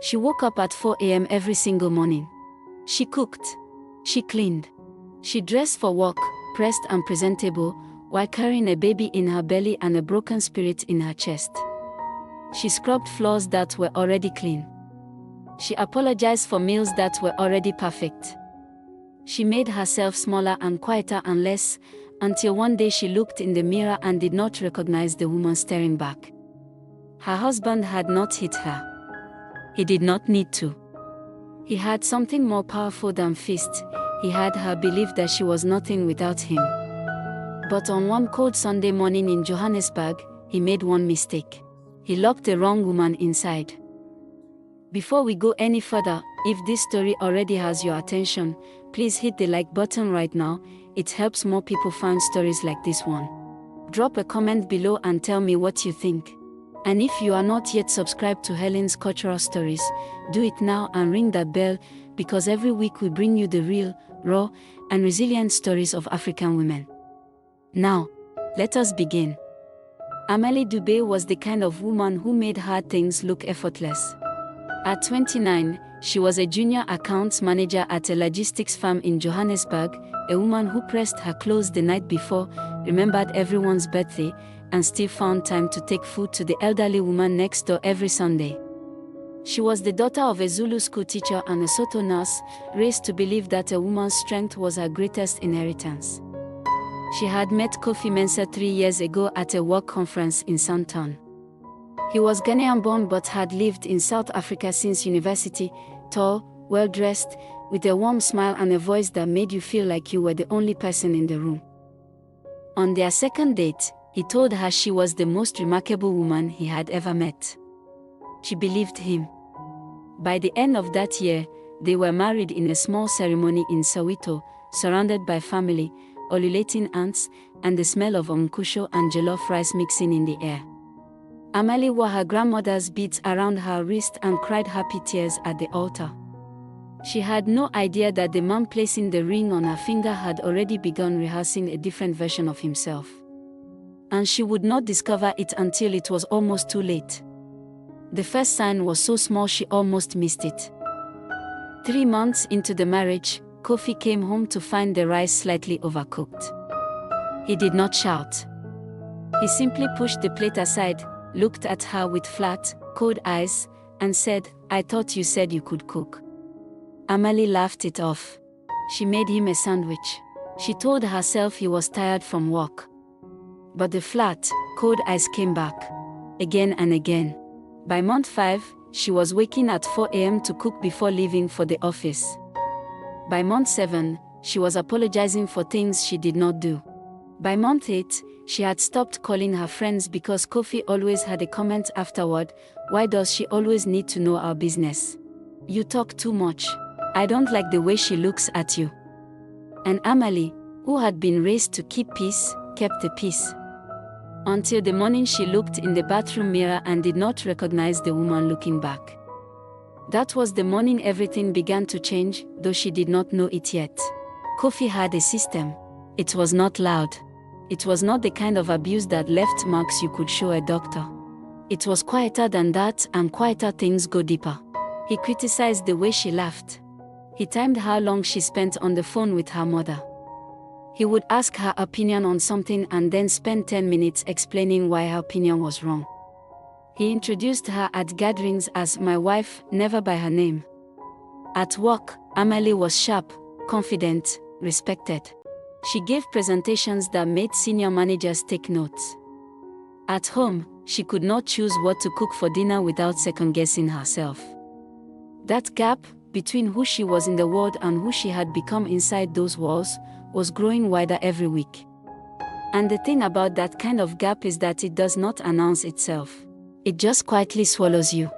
She woke up at 4 a.m. every single morning. She cooked. She cleaned. She dressed for work, pressed and presentable, while carrying a baby in her belly and a broken spirit in her chest. She scrubbed floors that were already clean. She apologized for meals that were already perfect. She made herself smaller and quieter and less, until one day she looked in the mirror and did not recognize the woman staring back. Her husband had not hit her. He did not need to. He had something more powerful than fists. He had her believe that she was nothing without him. But on one cold Sunday morning in Johannesburg, he made one mistake. He locked the wrong woman inside. Before we go any further, if this story already has your attention, please hit the like button right now. It helps more people find stories like this one. Drop a comment below and tell me what you think. And if you are not yet subscribed to Helen's Cultural Stories, do it now and ring that bell, because every week we bring you the real, raw, and resilient stories of African women. Now, let us begin. Amahle Dube was the kind of woman who made hard things look effortless. At 29, she was a junior accounts manager at a logistics firm in Johannesburg, a woman who pressed her clothes the night before, remembered everyone's birthday, and still found time to take food to the elderly woman next door every Sunday. She was the daughter of a Zulu school teacher and a Soto nurse, raised to believe that a woman's strength was her greatest inheritance. She had met Kofi Mensah 3 years ago at a work conference in Sandton. He was Ghanaian-born but had lived in South Africa since university, tall, well-dressed, with a warm smile and a voice that made you feel like you were the only person in the room. On their second date, he told her she was the most remarkable woman he had ever met. She believed him. By the end of that year, they were married in a small ceremony in Soweto, surrounded by family, ululating aunts, and the smell of omkusho and jollof rice mixing in the air. Amahle wore her grandmother's beads around her wrist and cried happy tears at the altar. She had no idea that the man placing the ring on her finger had already begun rehearsing a different version of himself. And she would not discover it until it was almost too late. The first sign was so small she almost missed it. 3 months into the marriage, Kofi came home to find the rice slightly overcooked. He did not shout. He simply pushed the plate aside, looked at her with flat, cold eyes, and said, "I thought you said you could cook." Amahle laughed it off. She made him a sandwich. She told herself he was tired from work. But the flat, cold eyes came back. Again and again. By month 5, she was waking at 4 a.m. to cook before leaving for the office. By month 7, she was apologizing for things she did not do. By month 8, she had stopped calling her friends because Kofi always had a comment afterward, "Why does she always need to know our business? You talk too much. I don't like the way she looks at you." And Amahle, who had been raised to keep peace, kept the peace. Until the morning she looked in the bathroom mirror and did not recognize the woman looking back. That was the morning everything began to change, though she did not know it yet. Kofi had a system. It was not loud. It was not the kind of abuse that left marks you could show a doctor. It was quieter than that, and quieter things go deeper. He criticized the way she laughed. He timed how long she spent on the phone with her mother. He would ask her opinion on something and then spend 10 minutes explaining why her opinion was wrong. He introduced her at gatherings as "my wife," never by her name. At work, Amahle was sharp, confident, respected. She gave presentations that made senior managers take notes. At home, she could not choose what to cook for dinner without second-guessing herself. That gap between who she was in the world and who she had become inside those walls was growing wider every week. And the thing about that kind of gap is that it does not announce itself. It just quietly swallows you.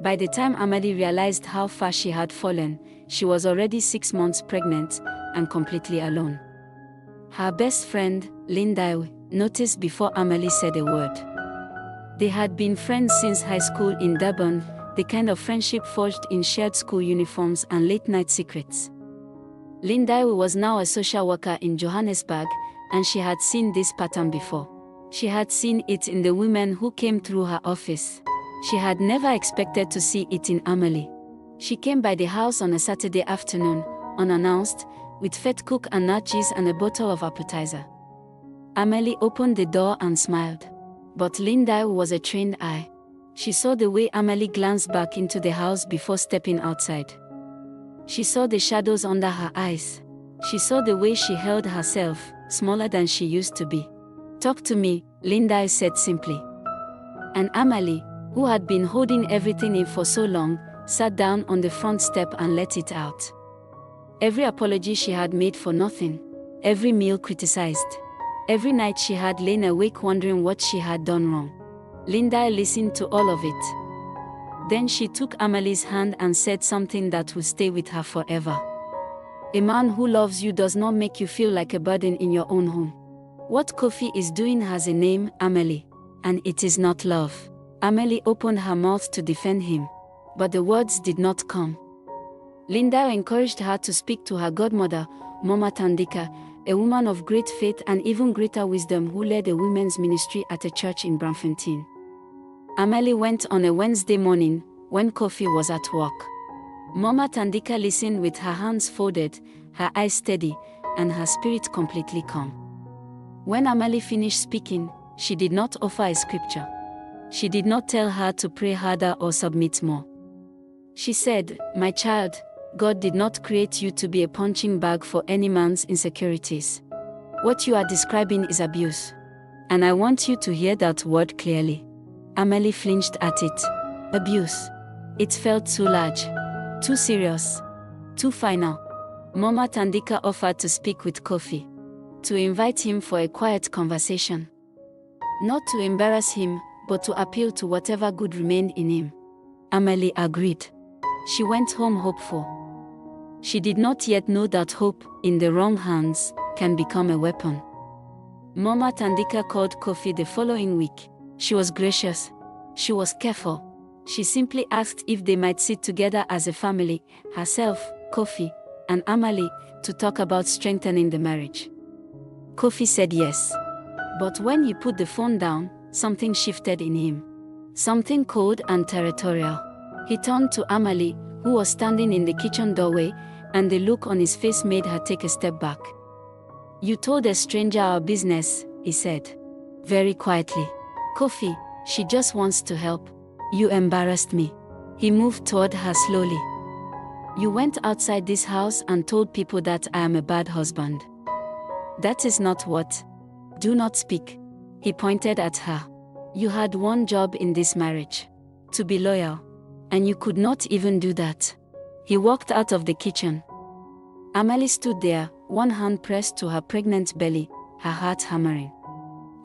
By the time Amahle realized how far she had fallen, she was already 6 months pregnant and completely alone. Her best friend, Linda, noticed before Amahle said a word. They had been friends since high school in Durban, the kind of friendship forged in shared school uniforms and late-night secrets. Linda was now a social worker in Johannesburg, and she had seen this pattern before. She had seen it in the women who came through her office. She had never expected to see it in Amahle. She came by the house on a Saturday afternoon, unannounced, with fat cook and nachos and a bottle of appetizer. Amahle opened the door and smiled. But Linda was a trained eye. She saw the way Amahle glanced back into the house before stepping outside. She saw the shadows under her eyes. She saw the way she held herself, smaller than she used to be. "Talk to me," Linda said simply. And Amahle, who had been holding everything in for so long, sat down on the front step and let it out. Every apology she had made for nothing, every meal criticized, every night she had lain awake wondering what she had done wrong. Linda listened to all of it. Then she took Amahle's hand and said something that would stay with her forever. "A man who loves you does not make you feel like a burden in your own home. What Kofi is doing has a name, Amahle, and it is not love." Amahle opened her mouth to defend him, but the words did not come. Linda encouraged her to speak to her godmother, Mama Tandika, a woman of great faith and even greater wisdom who led a women's ministry at a church in Braamfontein. Amahle went on a Wednesday morning, when Kofi was at work. Mama Tandika listened with her hands folded, her eyes steady, and her spirit completely calm. When Amahle finished speaking, she did not offer a scripture. She did not tell her to pray harder or submit more. She said, "My child, God did not create you to be a punching bag for any man's insecurities. What you are describing is abuse. And I want you to hear that word clearly." Amahle flinched at it. Abuse. It felt too large, too serious, too final. Mama Tandika offered to speak with Kofi, to invite him for a quiet conversation. Not to embarrass him, but to appeal to whatever good remained in him. Amahle agreed. She went home hopeful. She did not yet know that hope, in the wrong hands, can become a weapon. Mama Tandika called Kofi the following week. She was gracious. She was careful. She simply asked if they might sit together as a family, herself, Kofi, and Amahle, to talk about strengthening the marriage. Kofi said yes. But when he put the phone down, something shifted in him. Something cold and territorial. He turned to Amahle, who was standing in the kitchen doorway, and the look on his face made her take a step back. "You told a stranger our business," he said. Very quietly. "Kofi, she just wants to help. You embarrassed me." He moved toward her slowly. "You went outside this house and told people that I am a bad husband. That is not what. Do not speak." He pointed at her. "You had one job in this marriage. To be loyal. And you could not even do that." He walked out of the kitchen. Amahle stood there, one hand pressed to her pregnant belly, her heart hammering.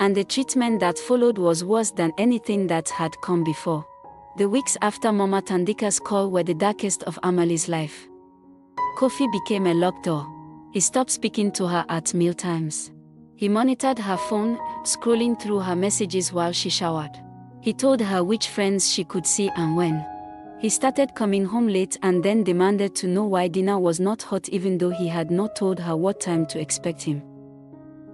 And the treatment that followed was worse than anything that had come before. The weeks after Mama Tandika's call were the darkest of Amahle's life. Kofi became a locked door. He stopped speaking to her at mealtimes. He monitored her phone, scrolling through her messages while she showered. He told her which friends she could see and when. He started coming home late and then demanded to know why dinner was not hot even though he had not told her what time to expect him.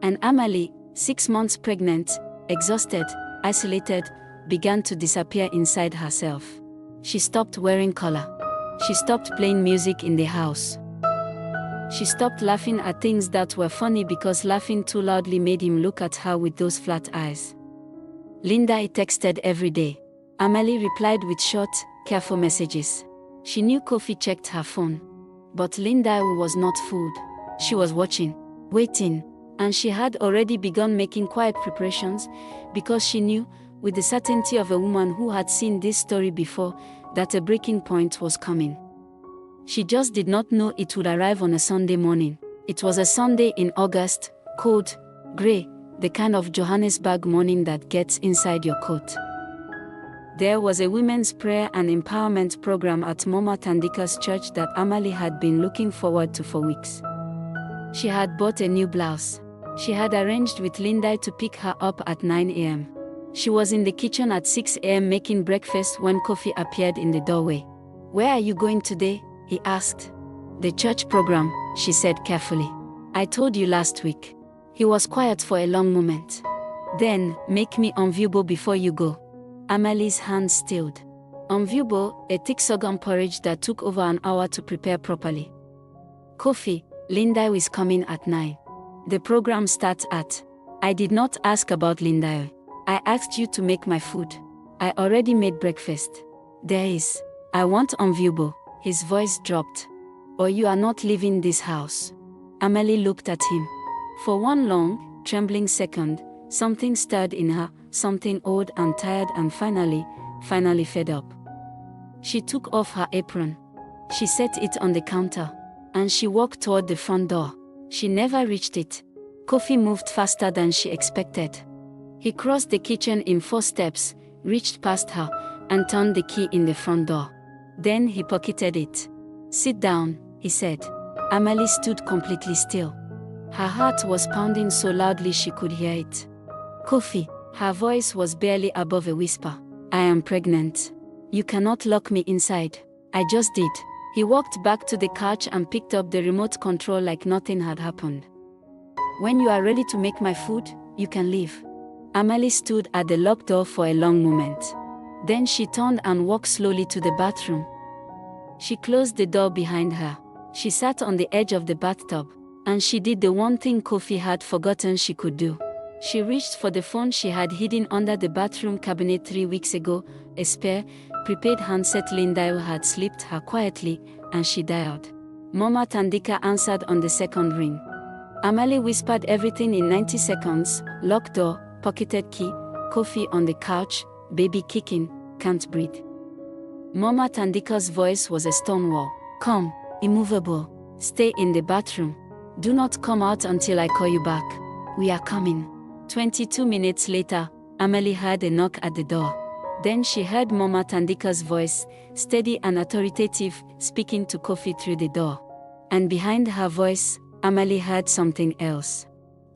And Amahle, 6 months pregnant, exhausted, isolated, began to disappear inside herself. She stopped wearing color. She stopped playing music in the house. She stopped laughing at things that were funny because laughing too loudly made him look at her with those flat eyes. Linda texted every day. Amahle replied with short, careful messages. She knew Kofi checked her phone. But Linda was not fooled. She was watching, waiting, and she had already begun making quiet preparations, because she knew, with the certainty of a woman who had seen this story before, that a breaking point was coming. She just did not know it would arrive on a Sunday morning. It was a Sunday in August, cold, grey, the kind of Johannesburg morning that gets inside your coat. There was a women's prayer and empowerment program at Mama Tandika's church that Amahle had been looking forward to for weeks. She had bought a new blouse. She had arranged with Linda to pick her up at 9 a.m. She was in the kitchen at 6 a.m. making breakfast when Kofi appeared in the doorway. "Where are you going today?" he asked. "The church program," she said carefully. "I told you last week." He was quiet for a long moment. "Then, make me unviewable before you go." Amahle's hand stilled. Unviewable, a thick sorghum porridge that took over an hour to prepare properly. Coffee, Linda is coming at 9. The program starts at. I did not ask about Linda. I asked you to make my food. I already made breakfast. There is. I want unviewable. His voice dropped. Or you are not leaving this house. Amahle looked at him. For one long, trembling second, something stirred in her, something old and tired and finally fed up. She took off her apron. She set it on the counter. And she walked toward the front door. She never reached it. Kofi moved faster than she expected. He crossed the kitchen in 4 steps, reached past her, and turned the key in the front door. Then he pocketed it. Sit down, he said. Amahle stood completely still. Her heart was pounding so loudly she could hear it. Kofi, her voice was barely above a whisper. I am pregnant. You cannot lock me inside. I just did. He walked back to the couch and picked up the remote control like nothing had happened. When you are ready to make my food, you can leave. Amahle stood at the locked door for a long moment. Then she turned and walked slowly to the bathroom. She closed the door behind her. She sat on the edge of the bathtub, and she did the one thing Kofi had forgotten she could do. She reached for the phone she had hidden under the bathroom cabinet 3 weeks ago, a spare, prepaid handset. Linda had slipped her quietly, and she dialed. Mama Tandika answered on the second ring. Amahle whispered everything in 90 seconds, locked door, pocketed key, Kofi on the couch, baby kicking, can't breathe. Mama Tandika's voice was a stone wall. Come, immovable, stay in the bathroom. Do not come out until I call you back. We are coming. 22 minutes later, Amahle heard a knock at the door. Then she heard Mama Tandika's voice, steady and authoritative, speaking to Kofi through the door. And behind her voice, Amahle heard something else.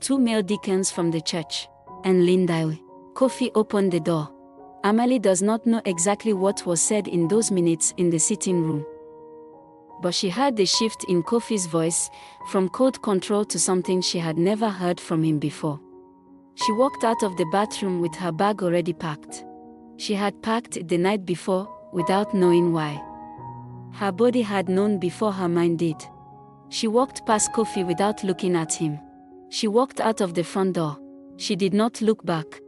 2 male deacons from the church. And Linda. Kofi opened the door. Amahle does not know exactly what was said in those minutes in the sitting room. But she heard the shift in Kofi's voice, from cold control to something she had never heard from him before. She walked out of the bathroom with her bag already packed. She had packed it the night before, without knowing why. Her body had known before her mind did. She walked past Kofi without looking at him. She walked out of the front door. She did not look back.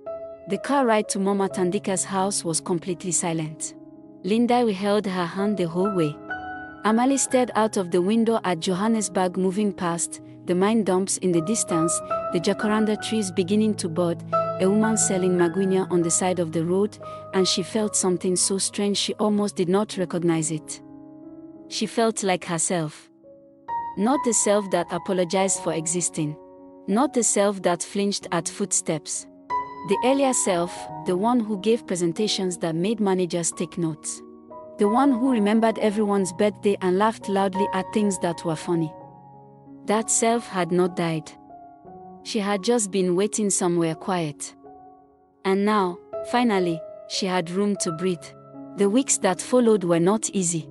The car ride to Mama Tandika's house was completely silent. Linda held her hand the whole way. Amahle stared out of the window at Johannesburg moving past, the mine dumps in the distance, the jacaranda trees beginning to bud, a woman selling maguinha on the side of the road, and she felt something so strange she almost did not recognize it. She felt like herself. Not the self that apologized for existing. Not the self that flinched at footsteps. The earlier self, the one who gave presentations that made managers take notes. The one who remembered everyone's birthday and laughed loudly at things that were funny. That self had not died. She had just been waiting somewhere quiet. And now, finally, she had room to breathe. The weeks that followed were not easy.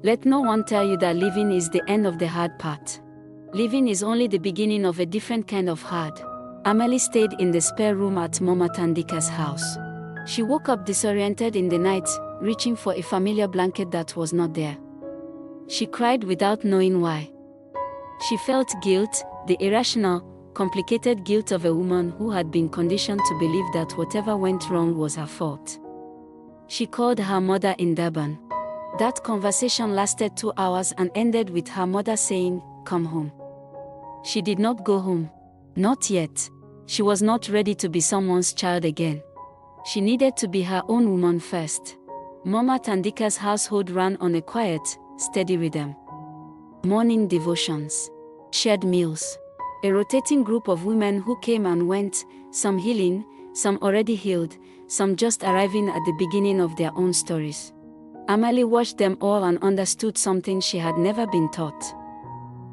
Let no one tell you that living is the end of the hard part. Living is only the beginning of a different kind of hard. Amahle stayed in the spare room at Mama Tandika's house. She woke up disoriented in the night, reaching for a familiar blanket that was not there. She cried without knowing why. She felt guilt, the irrational, complicated guilt of a woman who had been conditioned to believe that whatever went wrong was her fault. She called her mother in Durban. That conversation lasted 2 hours and ended with her mother saying, "Come home." She did not go home. Not yet. She was not ready to be someone's child again. She needed to be her own woman first. Mama Tandika's household ran on a quiet, steady rhythm. Morning devotions. Shared meals. A rotating group of women who came and went, some healing, some already healed, some just arriving at the beginning of their own stories. Amahle watched them all and understood something she had never been taught.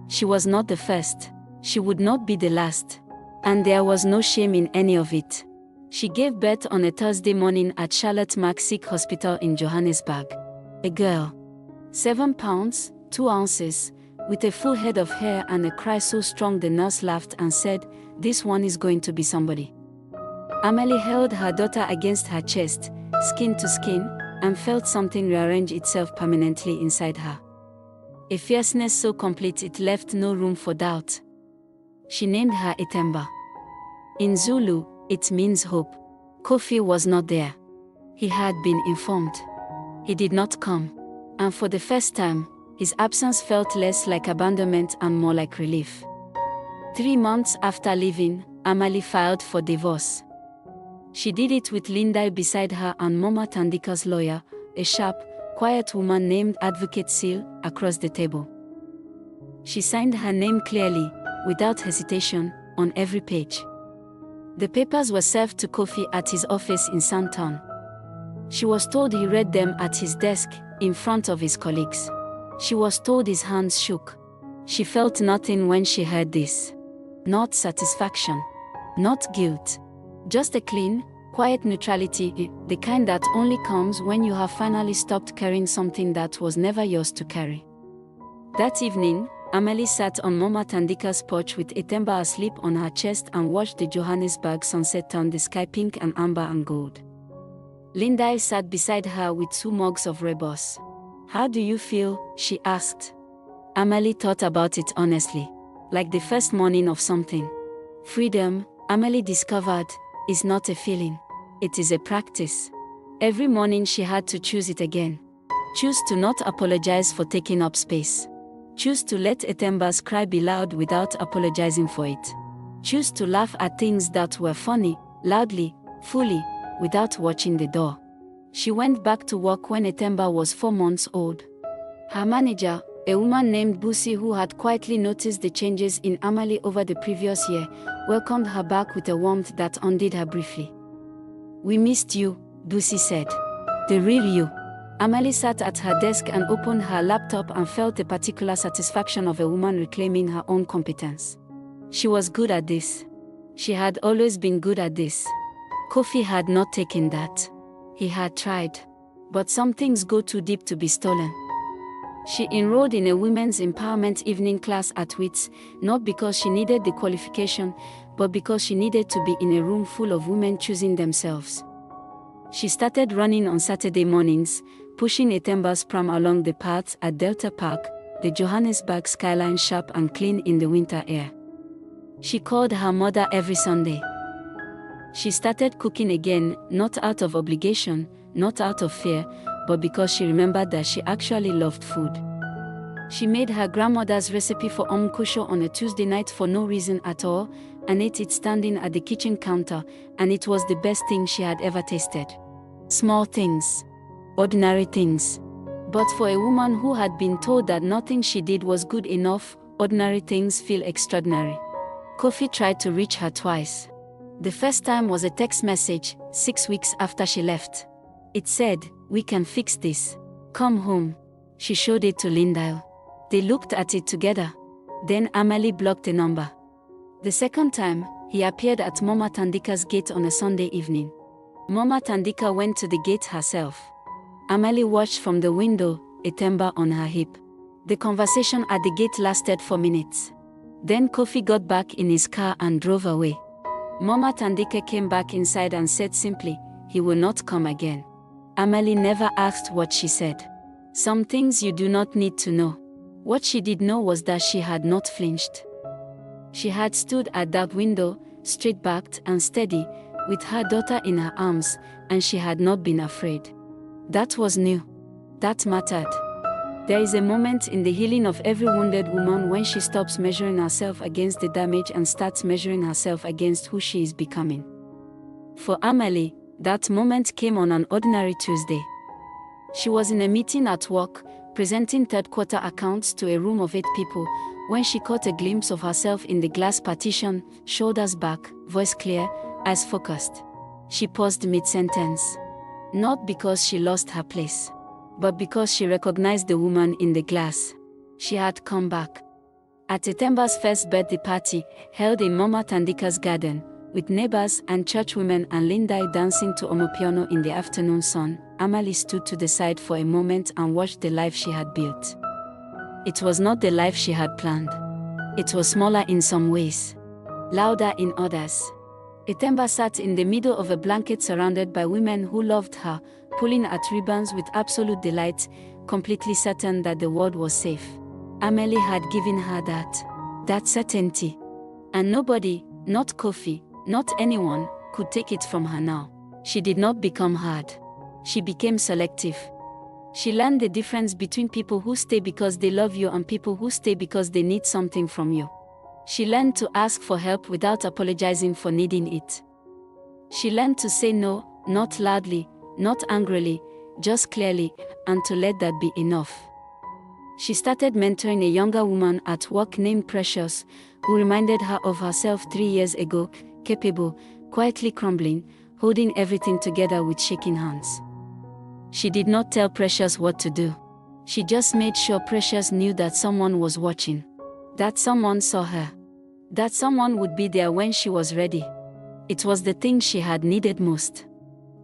She was not the first. She would not be the last. And there was no shame in any of it. She gave birth on a Thursday morning at Charlotte Maxik Hospital in Johannesburg. A girl. 7 pounds, 2 ounces, with a full head of hair and a cry so strong the nurse laughed and said, "This one is going to be somebody." Amahle held her daughter against her chest, skin to skin, and felt something rearrange itself permanently inside her. A fierceness so complete it left no room for doubt. She named her Itemba. In Zulu, it means hope. Kofi was not there. He had been informed. He did not come. And for the first time, his absence felt less like abandonment and more like relief. 3 months after leaving, Amahle filed for divorce. She did it with Linda beside her and Mama Tandika's lawyer, a sharp, quiet woman named Advocate Seal, across the table. She signed her name clearly, without hesitation, on every page. The papers were served to Kofi at his office in Sandton. She was told he read them at his desk, in front of his colleagues. She was told his hands shook. She felt nothing when she heard this. Not satisfaction. Not guilt. Just a clean, quiet neutrality, the kind that only comes when you have finally stopped carrying something that was never yours to carry. That evening, Amahle sat on Mama Tandika's porch with Itemba asleep on her chest and watched the Johannesburg sunset turn the sky pink and amber and gold. Linda sat beside her with 2 mugs of Rebus. "How do you feel?" she asked. Amahle thought about it honestly, like the first morning of something. Freedom, Amahle discovered, is not a feeling. It is a practice. Every morning she had to choose it again. Choose to not apologize for taking up space. Choose to let Itemba's cry be loud without apologizing for it. Choose to laugh at things that were funny, loudly, fully, without watching the door. She went back to work when Itemba was 4 months old. Her manager, a woman named Busi who had quietly noticed the changes in Amahle over the previous year, welcomed her back with a warmth that undid her briefly. "We missed you," Busi said. "The real you." Amahle sat at her desk and opened her laptop and felt the particular satisfaction of a woman reclaiming her own competence. She was good at this. She had always been good at this. Kofi had not taken that. He had tried. But some things go too deep to be stolen. She enrolled in a women's empowerment evening class at WITS, not because she needed the qualification, but because she needed to be in a room full of women choosing themselves. She started running on Saturday mornings, pushing Itemba's pram along the paths at Delta Park, the Johannesburg skyline sharp and clean in the winter air. She called her mother every Sunday. She started cooking again, not out of obligation, not out of fear, but because she remembered that she actually loved food. She made her grandmother's recipe for omkusho on a Tuesday night for no reason at all, and ate it standing at the kitchen counter, and it was the best thing she had ever tasted. Small things. Ordinary things. But for a woman who had been told that nothing she did was good enough, ordinary things feel extraordinary. Kofi tried to reach her twice. The first time was a text message, 6 weeks after she left. It said, "We can fix this. Come home." She showed it to Linda. They looked at it together. Then Amahle blocked the number. The second time, he appeared at Mama Tandika's gate on a Sunday evening. Mama Tandika went to the gate herself. Amahle watched from the window, Itemba on her hip. The conversation at the gate lasted 4 minutes. Then Kofi got back in his car and drove away. Mama Tandika came back inside and said simply, "He will not come again." Amahle never asked what she said. Some things you do not need to know. What she did know was that she had not flinched. She had stood at that window, straight-backed and steady, with her daughter in her arms, and she had not been afraid. That was new. That mattered. There is a moment in the healing of every wounded woman when she stops measuring herself against the damage and starts measuring herself against who she is becoming. For Amahle, that moment came on an ordinary Tuesday. She was in a meeting at work, presenting third-quarter accounts to a room of 8 people, when she caught a glimpse of herself in the glass partition, shoulders back, voice clear, eyes focused. She paused mid-sentence. Not because she lost her place, but because she recognized the woman in the glass. She had come back. At Itemba's first birthday party, held in Mama Tandika's garden, with neighbors and churchwomen and Linda dancing to Omopiano in the afternoon sun, Amahle stood to the side for a moment and watched the life she had built. It was not the life she had planned. It was smaller in some ways, louder in others. Etemba sat in the middle of a blanket surrounded by women who loved her, pulling at ribbons with absolute delight, completely certain that the world was safe. Amahle had given her that certainty. And nobody, not Kofi, not anyone, could take it from her now. She did not become hard. She became selective. She learned the difference between people who stay because they love you and people who stay because they need something from you. She learned to ask for help without apologizing for needing it. She learned to say no, not loudly, not angrily, just clearly, and to let that be enough. She started mentoring a younger woman at work named Precious, who reminded her of herself 3 years ago, capable, quietly crumbling, holding everything together with shaking hands. She did not tell Precious what to do. She just made sure Precious knew that someone was watching. That someone saw her. That someone would be there when she was ready. It was the thing she had needed most.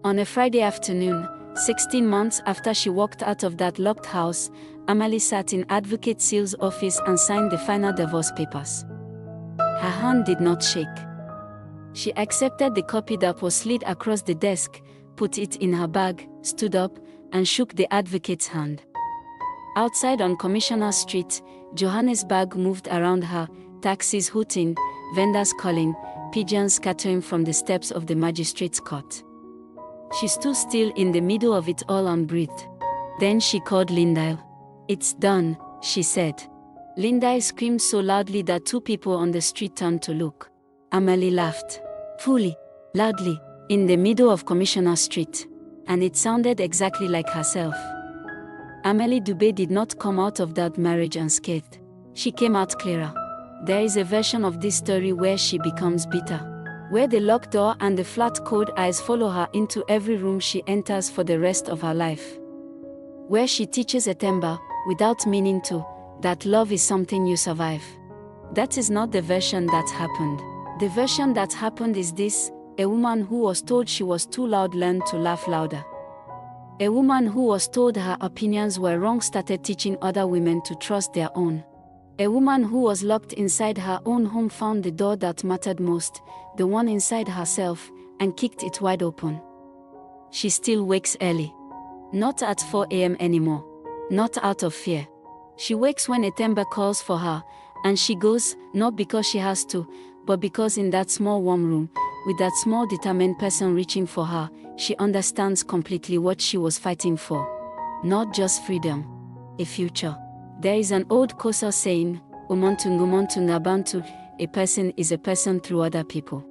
On a Friday afternoon, 16 months after she walked out of that locked house, Amahle sat in Advocate Seal's office and signed the final divorce papers. Her hand did not shake. She accepted the copy that was slid across the desk, put it in her bag, stood up, and shook the advocate's hand. Outside on Commissioner Street, Johannesburg moved around her, taxis hooting, vendors calling, pigeons scattering from the steps of the magistrate's court. She stood still in the middle of it all and breathed. Then she called Linda. "It's done," she said. Linda screamed so loudly that 2 people on the street turned to look. Amahle laughed. Fully, loudly, in the middle of Commissioner Street. And it sounded exactly like herself. Amahle Dube did not come out of that marriage unscathed. She came out clearer. There is a version of this story where she becomes bitter. Where the locked door and the flat cold eyes follow her into every room she enters for the rest of her life. Where she teaches Etemba, without meaning to, that love is something you survive. That is not the version that happened. The version that happened is this: a woman who was told she was too loud learned to laugh louder. A woman who was told her opinions were wrong started teaching other women to trust their own. A woman who was locked inside her own home found the door that mattered most, the one inside herself, and kicked it wide open. She still wakes early. Not at 4 a.m. anymore. Not out of fear. She wakes when Etemba calls for her, and she goes, not because she has to, but because in that small warm room, with that small determined person reaching for her, she understands completely what she was fighting for. Not just freedom. A future. There is an old Xhosa saying, "Umuntu ngumuntu ngabantu," a person is a person through other people.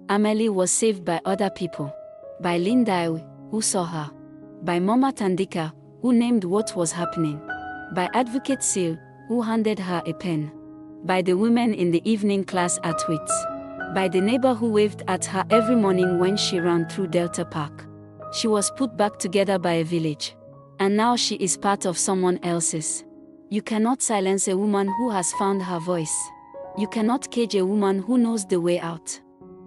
Amahle was saved by other people. By Linda, who saw her. By Mama Tandika, who named what was happening. By Advocate Seal, who handed her a pen. By the women in the evening class at Wits. By the neighbor who waved at her every morning when she ran through Delta Park. She was put back together by a village. And now she is part of someone else's. You cannot silence a woman who has found her voice. You cannot cage a woman who knows the way out.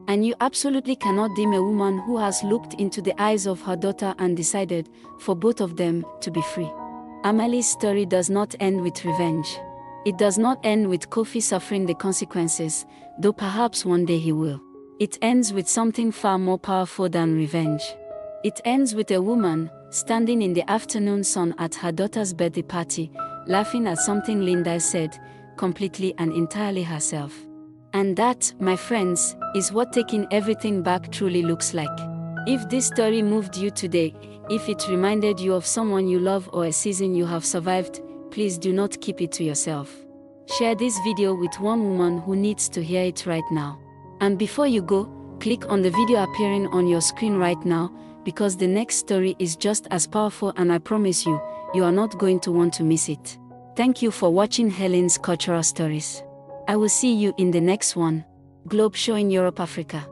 And you absolutely cannot dim a woman who has looked into the eyes of her daughter and decided, for both of them, to be free. Amahle's story does not end with revenge. It does not end with Kofi suffering the consequences, though perhaps one day he will. It ends with something far more powerful than revenge. It ends with a woman, standing in the afternoon sun at her daughter's birthday party, laughing at something Linda said, completely and entirely herself. And that, my friends, is what taking everything back truly looks like. If this story moved you today, if it reminded you of someone you love or a season you have survived, please do not keep it to yourself. Share this video with one woman who needs to hear it right now. And before you go, click on the video appearing on your screen right now, because the next story is just as powerful, and I promise you, you are not going to want to miss it. Thank you for watching Helen's Cultural Stories. I will see you in the next one. Globe Show in Europe, Africa.